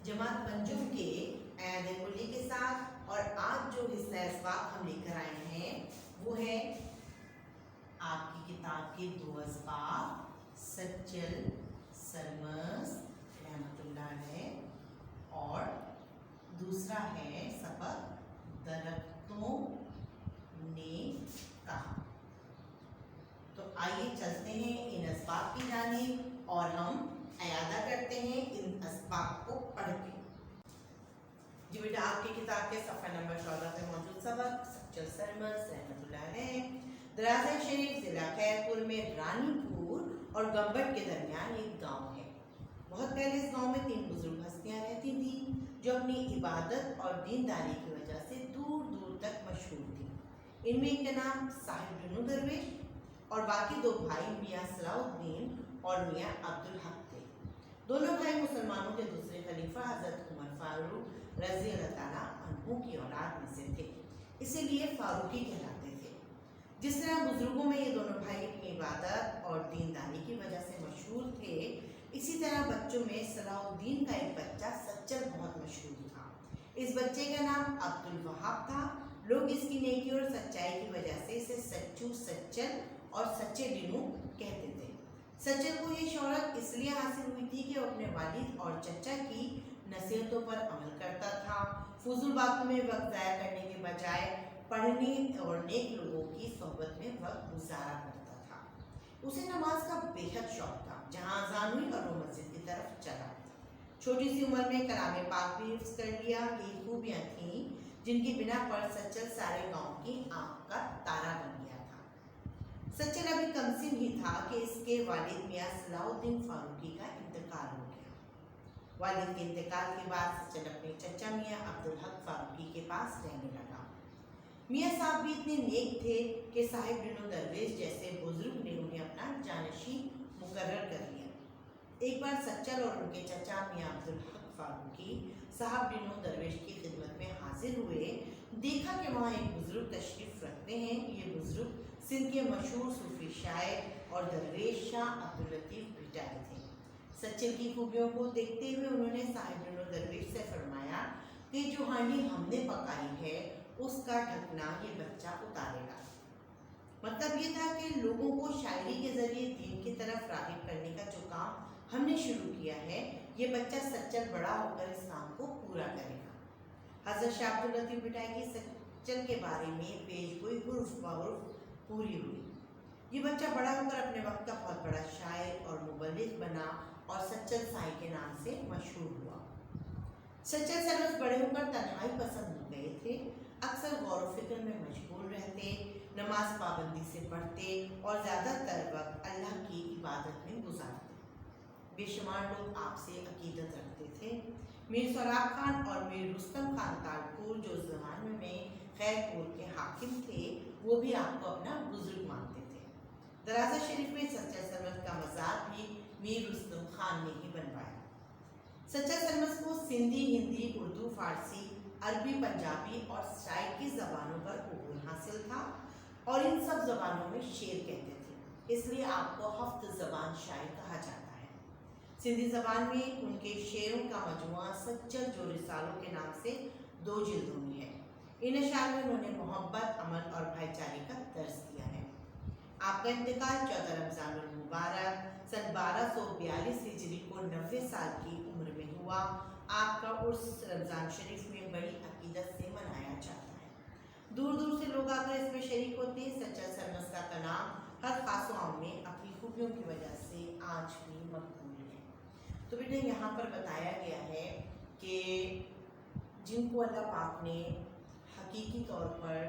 जमात पंजुम के ऐद कुल्ली के साथ। और आज जो हिस्सा इसबाक हम लेकर आए हैं वो है आपकी किताब के दो असबाक, सच्चल सरमस रहमतुल्लाह अलैह और दूसरा है सबक दरख्तों ने कहा। तो आइए चलते हैं इन असबाक की जानिब और हम अयादा करते हैं इन असबाक को पढ़ के। जी बेटा, आपकी किताब के सफ़ा नंबर 14 पे मौजूद सबक सच्चल सरमस रहमतुल्लाह अलैह। दराजा शरीफ ज़िला खैरपुर में रानीपुर और गंबट के दरमियान एक गांव है। बहुत पहले इस गांव में 3 बुजुर्ग हस्तियां रहती थीं जो अपनी इबादत और दीनदारी की वजह से दूर दूर तक मशहूर थीं। इनमें एक का नाम साहिब जुनू दरवेश और बाकी 2 भाई मियाँ सलाउद्दीन और मियाँ अब्दुल हक थे। दोनों भाई मुसलमानों के दूसरे खलीफा हज़रत उमर फारूक रज़ी अल्लाह ताला अन्हु की औलाद में से थे, इसीलिए फारूकी कहलाते थे। जिस तरह बुजुर्गों में ये दोनों भाई अपनी इबादत और दीनदारी की वजह से मशहूर थे, इसी तरह बच्चों में सलाउद्दीन का एक बच्चा सच्चल बहुत मशहूर था। इस बच्चे का नाम अब्दुल वहाब था। लोग इसकी नेकी और सच्चाई की वजह से इसे सच्चू, सच्चल और सच्चे डिनू कहते थे। सच्चल को ये शोहरत इसलिए हासिल हुई थी कि वो अपने वालिद और चचा की नसीहतों पर अमल करता था। फजूल बातों में वक्त ज़ाया करने के बजाय पढ़ने और नेक लोगों की सोहबत में वक्त गुजारा करता था। उसे नमाज का बेहद शौक था। जहाँ अज़ान हुई और वो मस्जिद की तरफ चला। छोटी सी उम्र में कलाम पाक भी हिफ्ज़ कर लिया। ये खूबियाँ थीं जिनकी बिना पर सच्चल सारे गांव की आँख का तारा बन गया था। सच्चल अभी कमसिन ही था कि इसके वालिद मियाँ सलाउद्दीन फारूकी का इंतकाल हो गया। वालिद के इंतकाल के बाद सच्चल अपने चचा मियाँ अब्दुल हक फारूकी के पास रहने लगा। मियाँ साहब भी इतने नेक थे कि साहिब जुनू दरवेश जैसे बुजुर्ग ने उन्हें अपना जानशी मुकर्रर कर लिया। एक बार सच्चल और उनके चचा मियाँ अब्दुल हक फारूकी साहब जुनू दरवेश की खिदमत में हाजिर हुए। देखा कि वहाँ एक बुजुर्ग तशरीफ़ रखते हैं। ये बुजुर्ग सिंध के मशहूर सूफी शायर और दरवेश शाह अब्दुल लतीफ़ भिटारी थे। सच्चल की खूबियों को देखते हुए उन्होंने साहिब जुनू दरवेश से फरमाया कि जो हांडी हमने पकाई है उसका ढकना ये बच्चा उतारेगा। मतलब ये था कि लोगों को शायरी के ज़रिए दीन की तरफ राग़िब करने का जो काम हमने शुरू किया है, ये बच्चा सच्चल बड़ा होकर इस काम को पूरा करेगा। हज़रत शाह अब्दुल लतीफ़ भिटारी की सच्चल के बारे में पेशगोई हुर्फ ब हुर्फ पूरी हुई। ये बच्चा बड़ा होकर अपने वक्त का बहुत बड़ा शायर और मुबल्लिग़ बना और सच्चल साईं के नाम से मशहूर हुआ। सच्चल सरमस बड़े होकर तन्हाई पसंद हो गए थे। अक्सर गौर व फिक्र में मशगूल रहते, नमाज पाबंदी से पढ़ते और ज़्यादातर वक्त अल्लाह की इबादत में गुजारते। बेशुमार लोग आपसे अकीदत रखते थे। मीर सोराब खान और मीर रुस्तम खान तालपुर जो उस ज़माने में खैरपुर के हाकिम थे, वो भी आपको अपना बुजुर्ग मानते थे। दराजा शरीफ में सच्चल सरमस का मज़ार भी मीर रुस्तम खान ने ही बनवाया। सच्चल सरमस को सिंधी, हिंदी, उर्दू, फारसी, अरबी, पंजाबी और शायर की ज़बानों पर कबूल हासिल था और इन सब ज़बानों में शेर कहते थे, इसलिए आपको हफ्त ज़बान शायर कहा जाता है। सिंधी ज़बान में उनके शेरों का मजमुआ सच्चल जो रिसालों के नाम से 2 जिल्दों में है। इन अशार में उन्होंने मोहब्बत, अमन और भाईचारे का दर्स दिया है। आपका इंतकाल 14 रमज़ानुल मुबारक सन 1242 हिजरी को 90 साल की उम्र में हुआ। आपका उर्स रमज़ान शरीफ में बड़ी अकीदत से मनाया जाता है। दूर दूर से लोग आकर इसमें शरीक होते हैं। सच्चल सरमस का नाम हर खास आम में अपनी खूबियों की वजह से आज भी मकबूल है। तो बेटे, यहाँ पर बताया गया है कि जिनको अल्लाह पाक ने हकीकी तौर पर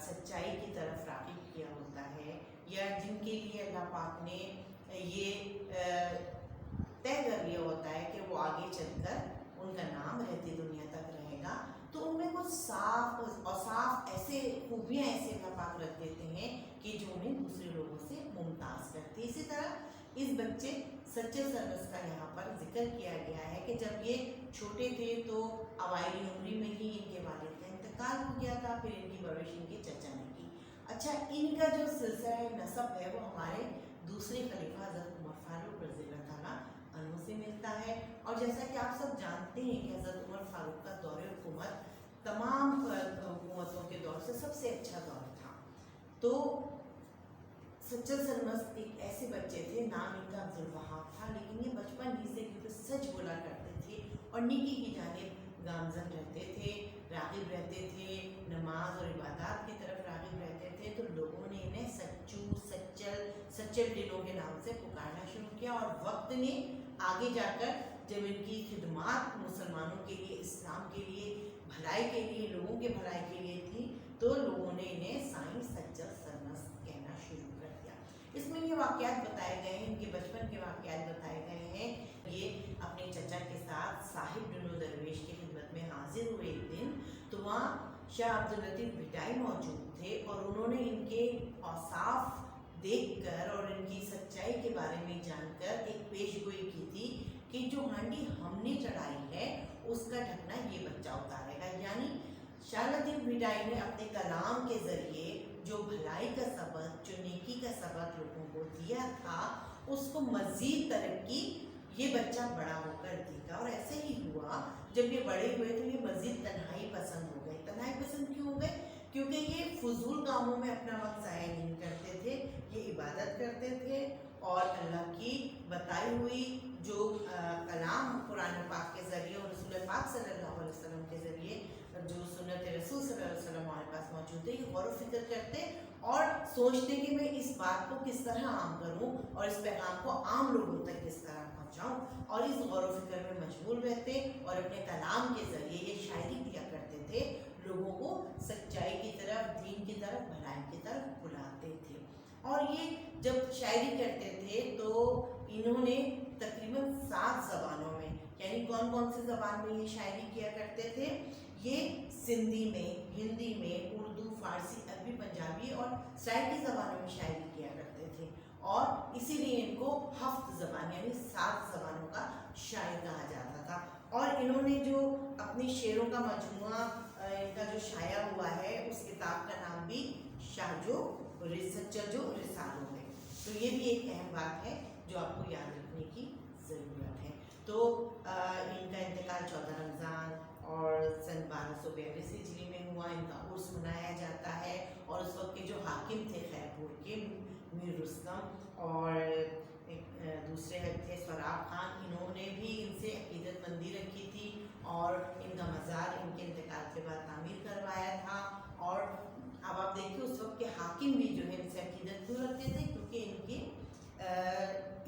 सच्चाई की तरफ राग़िब किया होता है, या जिनके लिए अल्लाह पाक ने ये तय कर लिया होता है कि वो आगे चलकर उनका नाम रहती दुनिया तक रहेगा, तो उनमें कुछ साफ ऐसे खूबियाँ ऐसे अल्लाह पाक रख देते हैं कि जो उन्हें दूसरे लोगों से मुमताज़ करती है। इसी तरह इस बच्चे सच्चल सरमस का यहाँ पर जिक्र किया गया है कि जब ये छोटे थे तो अवाइली उम्री में ही इनके वालिद का इंतकाल हो गया था। फिर इनकी परवरिश इनके चचा ने की। अच्छा, इनका जो सिलसिला नसब है वो हमारे दूसरे खलीफा हज़रत उमर फारूक रज़ी अल्लाह ताला अन्हु से मिलता है और और जैसा कि आप सब जानते हैं कि हज़रत उमर फारूक का दौर हुकूमत तमाम हुकूमतों के दौर से सबसे अच्छा दौर था। तो सच्चर सरमस्त एक ऐसे बच्चे थे, नाम इनका अब्दुल वहाब था, लेकिन ये बचपन ही से क्योंकि सच बोला करते थे और नेकी की जानिब गामजन रहते थे, राग़िब रहते थे, नमाज और इबादत की तरफ राग़िब रहते थे, तो लोगों ने इन्हें सच्चू, सच्चर दिलों के नाम से पुकारना शुरू किया। और वक्त ने आगे जाकर जब इनकी खिदमत मुसलमानों के लिए, इस्लाम के लिए, भलाई के लिए, लोगों के भलाई के लिए थी, तो लोगों ने इन्हें साईं सच्चर सरमस्त कहना शुरू कर दिया। इसमें ये वाक़यात बताए गए हैं, इनके बचपन के वाक़यात बताए गए हैं। ये अपने चचा के साथ साहिब दुनू दरवेश की खिदमत में हाजिर हुए एक दिन, तो वहाँ शाह अब्दुल लतीफ़ भिटाई मौजूद थे और उन्होंने इनके औसाफ देखकर और इनकी सच्चाई के बारे में जानकर एक पेशगोई की थी कि जो हांडी हमने चढ़ाई है उसका ढकना ये बच्चा उतारेगा। यानी शाह लतीफ़ भिटाई ने अपने कलाम के ज़रिए जो भलाई का सबक, जो नेकी का सबक लोगों को दिया था, उसको मज़ीद तरक्की ये बच्चा बड़ा होकर देगा। और ऐसे ही हुआ, जब ये बड़े हुए तो ये मज़ीद तन्हाई पसंद हो गए। तन्हाई पसंद क्यों हो गए? क्योंकि ये फजूल कामों में अपना वक्त ज़ाया नहीं करते थे, ये इबादत करते थे और अल्लाह की बताई हुई जो कलाम कुरान पाक के ज़रिए और रसूल पाक सल्लल्लाहु अलैहि वसल्लम के ज़रिए जो सुन्नत रसूल सल्लल्लाहु अलैहि वसल्लम हमारे पास मौजूद है, ये गौर व फिक्र करते और सोचते कि मैं इस बात को किस तरह आम करूं और इस पैगाम को आम लोगों तक किस तरह पहुंचाऊं, और इस गौर व फिक्र में मशगूल रहते और अपने कलाम के ज़रिए ये शायरी किया करते थे, लोगों को सच्चाई की तरफ, दीन की तरफ, भलाई की तरफ बुलाते थे। और ये जब शायरी करते थे तो इन्होंने तकरीबन 7 ज़बानों में, यानी कौन कौन सी ज़बान में ये शायरी किया करते थे? ये सिंधी में, हिंदी में, उर्दू, फ़ारसी, अरबी, पंजाबी और सराइकी ज़बानों में शायरी किया करते थे। और इसीलिए इनको हफ्त ज़बान यानी 7 ज़बानों का शायर कहा जाता था। और इन्होंने जो अपने शेरों का मजमुआ इनका जो शाया हुआ है, उस किताब का नाम भी शाहजो सच्चर जो रिसालों है। तो ये भी एक अहम बात है जो आपको याद रखने की ज़रूरत है। तो इनका इंतकाल 14 रमज़ान और सन 1242 हिजरी में हुआ। इनका उर्स मनाया जाता है और उस वक्त के जो हाकिम थे खैरपुर के, मीर रुस्तम और दूसरे थे सराब खान, इन्होंने भी इनसे अकीदतमंदी रखी थी और इनका मज़ार इनके इंतकाल के बाद तामीर करवाया था। और अब आप देखिए उस वक्त के हाकिम भी जो है इनसे अकीदत क्यों रखते थे? क्योंकि इनके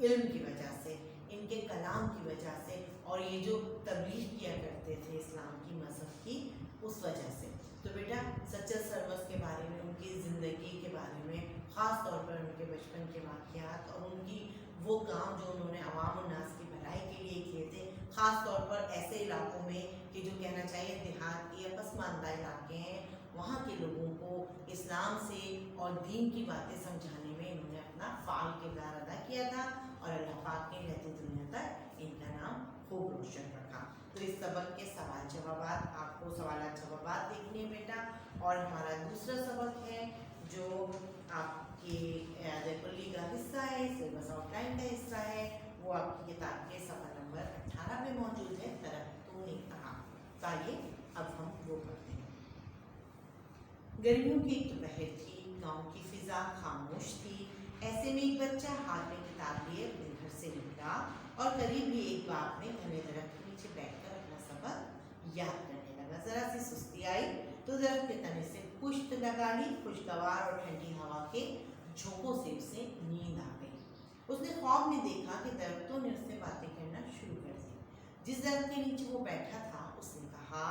इल्म की वजह से, इनके कलाम की वजह से, और ये जो तबलीग किया करते थे इस्लाम की, मज़हब की, उस वजह से। तो बेटा सच्चर सरमस्त के बारे में, उनकी ज़िंदगी के बारे में, ख़ास तौर पर उनके बचपन के वाक़यात और उनकी वो काम जो उन्होंने अवाम उन्नास की भलाई के लिए किए थे, ख़ास तौर पर ऐसे इलाकों में कि जो कहना चाहिए देहाती या पसमानदा इलाके हैं, वहाँ के लोगों को इस्लाम से और दीन की बातें समझाने में इन्होंने अपना फ़ाल किरदार अदा किया था और अल्लाह पाक ने रहती दुनिया तक इनका नाम खूब रोशन रखा। तो इस सबक के सवाल जवाबात, आपको सवालात जवाबात देखने बेटा। और हमारा दूसरा सबक है जो आपकी कुल्ली का हिस्सा है, सिलेबस आउटलाइन का हिस्सा है, वो आपकी किताब के सफ़ा नंबर 18 में मौजूद है, दरख्तों ने कहा। तो आइए अब हम वो पढ़ते हैं। गर्मियों की दोपहर थी, गाँव की फ़िज़ा खामोश थी। ऐसे में एक बच्चा हाथ में किताब लिए अपने घर से निकला और करीब ही एक बाग में घने दरख्त के नीचे बैठकर अपना सबक याद करने लगा। ज़रा सी सुस्ती आई तो दरख्त के तने से पुश्त लगा ली। खुशगवार और ठंडी हवा के झोंकों से उसे नींद आ गई। उसने ख्वाब में देखा कि दरख्तों ने उससे बातें करना शुरू कर दी। जिस दरख्त के नीचे वो बैठा था उसने कहा,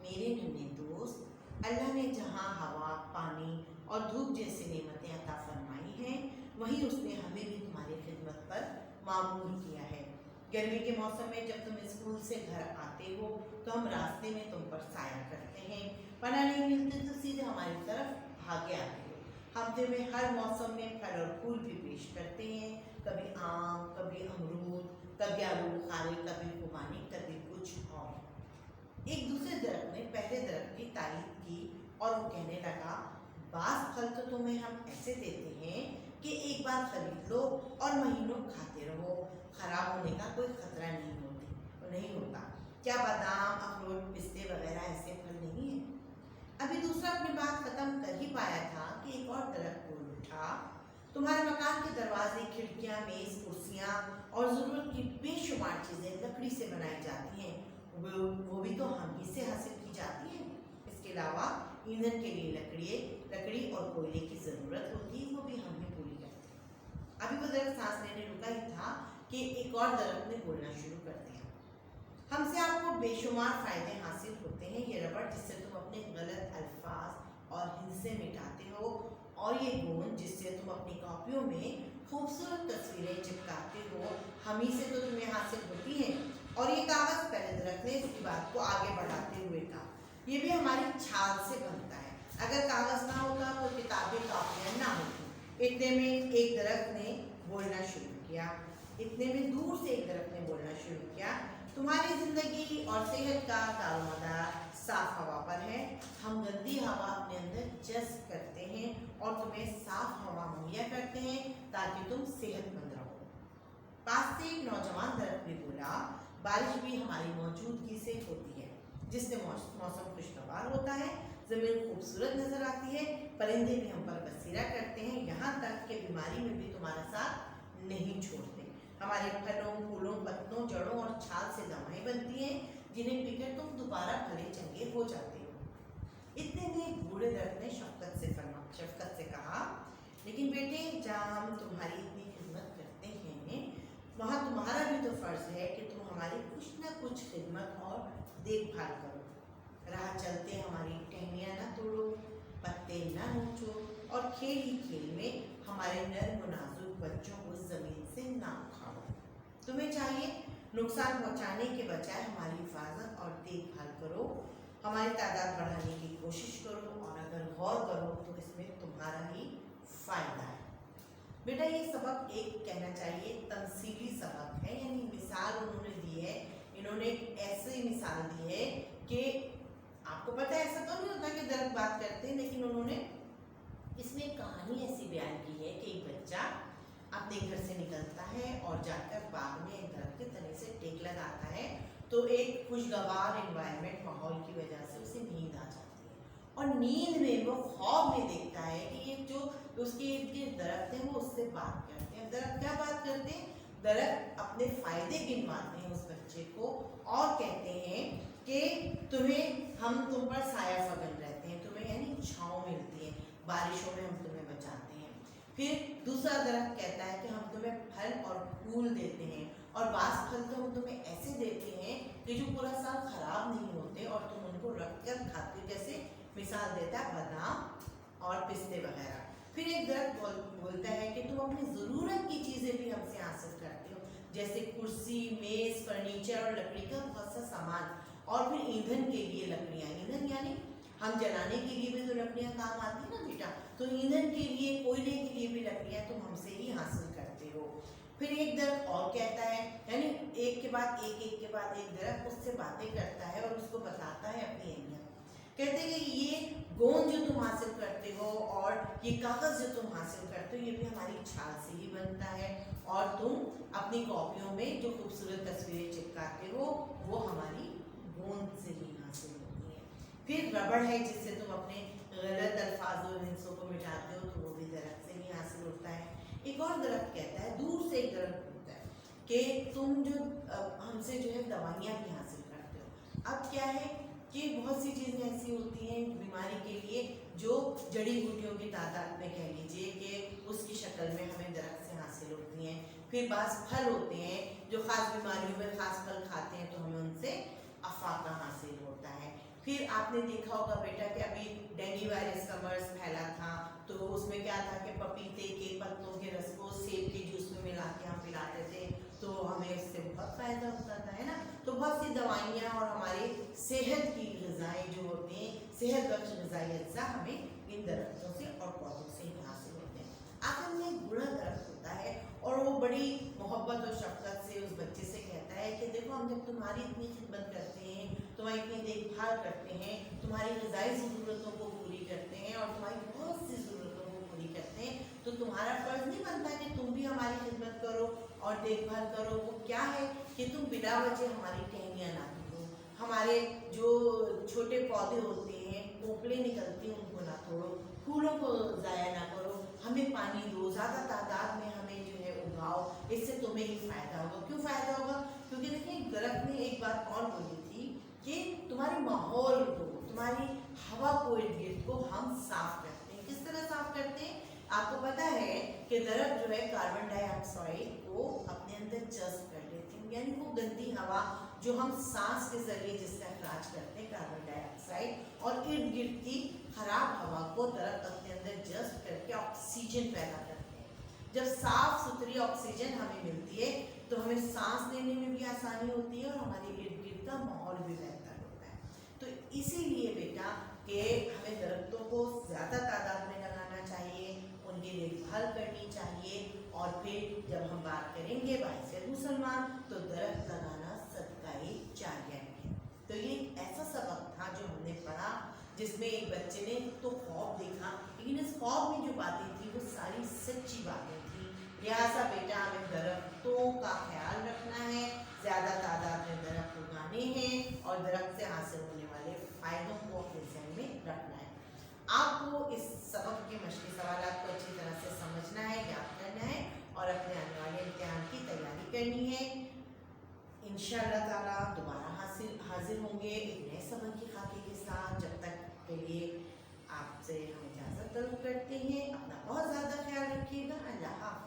मेरे नन्हे दोस्त, अल्लाह ने जहाँ हवा, पानी और धूप जैसी नेमतें अता फरमाई हैं, वहीं उसने हमें भी तुम्हारी खिदमत पर मामूर किया है। गर्मी के मौसम में जब तुम स्कूल से घर आते हो तो हम रास्ते में तुम पर साया करते हैं, पना नहीं मिलते तो सीधे हमारी तरफ भागे आते हो। हम तुम्हें हर मौसम में फल और फूल भी पेश करते हैं, कभी आम, कभी अमरूद, कभी आलू बुखारे, कभी खुबानी, कभी कुछ और। एक दूसरे दरख्त ने पहले दरख्त की तारीफ की और वो कहने लगा, बास फल तो तुम्हें हम ऐसे देते हैं कि एक बार खरीद लो और महीनों खाते रहो, खराब होने का कोई खतरा नहीं होती नहीं होता। क्या बादाम, अखरोट, पिस्ते वगैरह ऐसे फल नहीं है? अभी दूसरा अपनी बात खत्म कर ही पाया था कि एक और दरख्त बोल उठा, तुम्हारे मकान के दरवाजे, खिड़कियां, मेज, कुर्सियां और जरूरत की बेशुमार चीजें लकड़ी से बनाई जाती हैं, वो भी तो हम ही से हासिल की जाती हैं। इसके अलावा ईंधन के लिए लकड़ी और कोयले की जरूरत होती है, वो भी हम ही पूरी करते हैं। अभी वो दरख्त सांस लेने रुका ही था कि एक और दरख्त ने बोलना शुरू कर दिया, हमसे आपको बेशुमार फायदे हासिल होते हैं। ये रबड़ जिससे तुम अपने गलत अल्फाज और हिंसे मिटाते हो, और ये गोंद जिससे तुम अपनी कॉपियों में खूबसूरत तस्वीरें चिपकाते हो, हम ही से तो तुम्हें हासिल होती हैं। और ये कागज, पहले दरख्त ने इसकी बात को आगे बढ़ाते हुए कहा, ये भी हमारी छाल से बनता है। अगर कागज ना होता तो किताबें, कॉपियाँ ना होती। इतने में एक दरख्त ने बोलना शुरू किया, इतने में दूर से एक दरख्त ने बोलना शुरू किया, तुम्हारी जिंदगी और सेहत का दारोमदार साफ हवा पर है। हम गंदी हवा अपने अंदर जज्ब करते हैं और तुम्हें साफ हवा मुहैया करते हैं ताकि तुम सेहतमंद रहो। पास से एक नौजवान दरख्त भी बोला, बारिश भी हमारी मौजूदगी से होती है, जिससे मौसम खुशगवार होता है, जमीन खूबसूरत नजर आती है, परिंदे भी हम पर बसेरा करते हैं, यहाँ तक कि बीमारी में भी तुम्हारा साथ नहीं छोड़ते। हमारे फलों, फूलों, पत्तों, जड़ों और छाल से दवाएं बनती हैं, जिन्हें पीकर तुम दोबारा भले चंगे हो जाते हो। इतने में एक बूढ़े दरख्त ने शफकत से कहा, लेकिन बेटे, जहाँ हम तुम्हारी इतनी खिदमत करते हैं, वहाँ तुम्हारा भी तो फर्ज है कि तुम हमारी कुछ न कुछ खिदमत और देखभाल करो। राह चलते हमारी टहनियाँ न तोड़ो, पत्ते न नोचो, और खेल ही खेल में हमारे नर्म नाजुक बच्चों को जमीन से ना उखाड़ो। तुम्हें चाहिए नुकसान पहुंचाने के बजाय हमारी हिफाजत और देखभाल करो, हमारी तादाद बढ़ाने की कोशिश करो, और अगर गौर करो तो इसमें तुम्हारा ही फायदा है। बेटा, ये सबक एक कहना चाहिए तमसीली सबक है, यानी मिसाल उन्होंने दी है। इन्होंने एक ऐसी मिसाल दी है कि आपको पता है, ऐसा तो नहीं होता कि दरख्त बात करते हैं, लेकिन उन्होंने इसमें कहानी ऐसी बयान की है कि एक बच्चा अपने घर से निकलता है और जाकर बाग में एक दरख्त के तने से टेक लगाता है, तो एक खुशगवार एनवायरनमेंट, माहौल की वजह से उसे नींद आ जाती है, और नींद में वो ख्वाब में देखता है कि ये जो उसके इर्द गिर्द दरख्त हैं वो उससे बात करते हैं। दरख्त क्या बात करते हैं? दरख्त अपने फायदे गिनवाते हैं उस बच्चे को और कहते हैं कि हम तुम पर साया फगन रहते हैं, तुम्हें यानी छाँव मिलती है, बारिशों में हम तुम्हें बचाते हैं। फिर दूसरा दरख्त कहता है कि हम तुम्हें फल और फूल देते हैं, और बास फल तो हम तुम्हें ऐसे देते हैं कि जो पूरा साल खराब नहीं होते और तुम उनको रख कर खाते हो, जैसे मिसाल देता है बादाम और पिस्ते वगैरह। फिर एक दरख्त बोलता है कि तुम अपनी ज़रूरत की चीज़ें भी हमसे हासिल करते हो, जैसे कुर्सी, मेज़, फर्नीचर और लकड़ी का बहुत सा सामान, और फिर ईंधन के लिए लकड़ियाँ। ईंधन यानी हम जलाने के लिए भी तो लकड़ियाँ काम आती है ना बेटा, तो ईंधन के लिए, कोयले के लिए भी लकड़ियाँ तुम हमसे ही हासिल करते हो। फिर एक दरख्त और कहता है, यानी एक के बाद एक दरख्त उससे बातें करता है और उसको बताता है अपनी अहमियत। कहते हैं कि ये गोंद जो तुम हासिल करते हो और ये कागज़ जो तुम हासिल करते हो, ये भी हमारी छाल से ही बनता है, और तुम अपनी कॉपियों में जो खूबसूरत तस्वीरें चिपकाते हो वो हमारी गोंद से ही हासिल होती है। फिर रबड़ है जिससे तुम अपने गलत अल्फाज और हिंसों को मिटाते हो, तो वो भी दरख्त से ही हासिल होता है। एक और दरख्त कहता है, दूर से एक दरख्त बोलता है कि तुम जो हमसे जो है दवाइयाँ भी हासिल करते हो। अब क्या है कि बहुत सी चीज़ें ऐसी होती हैं बीमारी के लिए जो जड़ी बूटियों की तादाद में कह लीजिए कि उसकी शक्ल में हमें दरख्त से हासिल होती हैं। फिर बास फल होते हैं जो ख़ास बीमारियों में ख़ास फल खाते हैं, तो हमें उनसे अफाका हासिल होता है। फिर आपने देखा होगा बेटा कि अभी डेंगू वायरस का मर्ज फैला था, तो उसमें क्या था कि पपीते के पत्तों के रस को सेब के जूस में मिला के हम पिलाते थे, तो हमें उससे बहुत फ़ायदा होता था, है ना। तो बहुत सी दवाइयाँ और हमारे सेहत की ग़िज़ाएँ जो होती हैं, सेहत बख्श ग़िज़ाई अज्जा हमें इन दरख्तों से और पौधों से ही हासिल होते हैं। आखिर में एक बूढ़ा दरख्त होता है और वो बड़ी मोहब्बत और शफ़क़त से उस बच्चे से कहता है कि देखो, हम जब तुम्हारी इतनी खिदमत करते हैं, तुम्हारी इतनी देखभाल करते हैं, तुम्हारी ग़िज़ाई ज़रूरतों को पूरी करते हैं और तुम्हारी बहुत सी ज़रूरतों को पूरी करते हैं, तो तुम्हारा फ़र्ज़ नहीं बनता कि तुम भी हमारी खिदमत करो और देखभाल करो। वो क्या है कि तुम बिना वजह हमारी टहनियाँ ना तोड़ो, हमारे जो छोटे पौधे होते हैं, कोपले निकलती हैं, उनको ना तोड़ो, फूलों को ज़ाया ना करो, हमें पानी दो, ज़्यादा तादाद में हमें जो है उगाओ, इससे तुम्हें ही फ़ायदा होगा। क्यों फ़ायदा होगा? क्योंकि देखिए दरख्त ने एक बात और बोली थी कि तुम्हारे माहौल को, तुम्हारी हवा को, इर्द गिर्द को हम साफ करते हैं। किस तरह साफ करते हैं? आपको पता है कि दरख्त जो है कार्बन डाइऑक्साइड को अपने अंदर जज्ब कर लेते हैं, यानी वो गंदी हवा जो हम सांस के जरिए जिसका अखराज करते हैं कार्बन डाइऑक्साइड, और इर्द गिर्द की खराब हवा को दरख्त अपने अंदर जज्ब करके ऑक्सीजन पैदा करते हैं। जब साफ सुथरी ऑक्सीजन हमें मिलती है तो हमें सांस लेने में भी आसानी होती है और हमारे इर्द गिर्द का माहौल भी बेहतर होता है। तो इसीलिए बेटा कि हमें दरख्तों को ज़्यादा तादाद में लगाना चाहिए, उनकी देखभाल करनी चाहिए, और फिर जब हम बात करेंगे बाइज़ मुसलमान तो दरख्त लगाना सदका-ए जारिया है। तो ये एक ऐसा सबक था जो हमने पढ़ा जिसमें एक बच्चे ने तो ख्वाब देखा, लेकिन इस ख्वाब में जो बातें थी वो सारी सच्ची बातें थी। लिहाजा बेटा हमें दरख्तों का ख्याल रखना है, ज़्यादा तादाद में दरख्त उगाने हैं और दरख्त से हासिल होने वाले फ़ायदों को अपने ज़हन में रखना है। आपको इस सबक के मश्क़ी सवालात को अच्छी तरह से समझना है, याद करना है और अपने आने वाले इम्तिहान की तैयारी करनी है। इंशाअल्लाह ताला दोबारा हाजिर होंगे एक नए सबक की खाके के साथ। जब तक के लिए आपसे हम इजाज़त तलब करते हैं। अपना बहुत ज़्यादा ख्याल रखिएगा। अल्लाह हाफ़िज़।